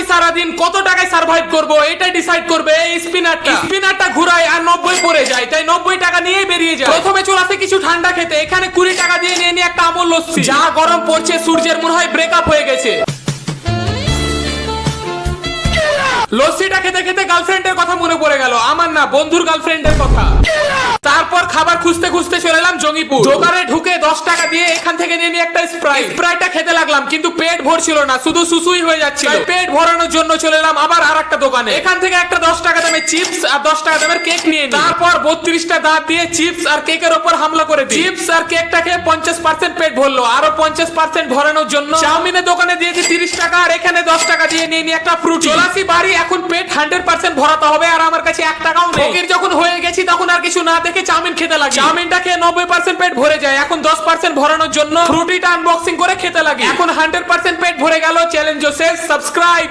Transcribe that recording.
সারাদিন কত টাকায় সার্ভাইভ করব এটা ডিসাইড করবে এই স্পিনারটা ঘুরায় আর 90 পড়ে যায়, তাই 90 টাকা নিয়ে বেরিয়ে যায়। প্রথমে চলে আসে কিছু ঠান্ডা খেতে, এখানে 20 টাকা দিয়ে নিয়ে নিয়ে একটা আমুল লস্যি। যা গরম পড়ছে সূর্যের মনে হয় ব্রেকআপ হয়ে গেছে। লস্যিটা খেতে খেতে গার্লফ্রেন্ডের কথা মনে পড়ে গেল, আমার না বন্ধুর গার্লফ্রেন্ডের কথা। তারপর খাবার খুঁজতে খুঁজতে চলে এলাম জঙ্গিপুর। দোকানে ঢুকে 10 টাকা দিয়ে এখান থেকে নিয়ে নিয়ে একটা স্প্রাইটটা খেতে লাগলাম, কিন্তু পেট ভরছিল না, শুধু সুসুই হয়ে যাচ্ছিল। পেট ভরানোর জন্য চলে এলাম আবার আরেকটা দোকানে। এখান থেকে একটা 10 টাকা দামের চিপস আর 10 টাকা দামের কেক নিয়ে নিই। তারপর 32টা দাঁত দিয়ে চিপস আর কেকের উপর হামলা করে দিই। চিপস আর কেকটাকে 50% পেট ভরলো, আরো 50% ভরানোর জন্য চাউমিনের দোকানে দিয়েছি 30 টাকা, আর এখানে 10 টাকা দিয়ে নিয়ে নিয়ে একটা ফ্রুটি। চলাসি বাড়ি, এখন পেট 100% ভরাতে হবে, আর আমার কাছে 1 টাকাও নেই। ফকির যখন হয়ে গেছি তখন আর কিছু না দেখে চাউমিন খেতে লাগি। চাউমিনটা খেয়ে 90% পেট ভরে যায়, এখন 10% ভরানোর জন্য ফ্রুটিটা আনবক্সিং করে খেতে লাগি। এখন 100% পেট ভরে গেল। চ্যালেঞ্জ শেষ। সাবস্ক্রাইব।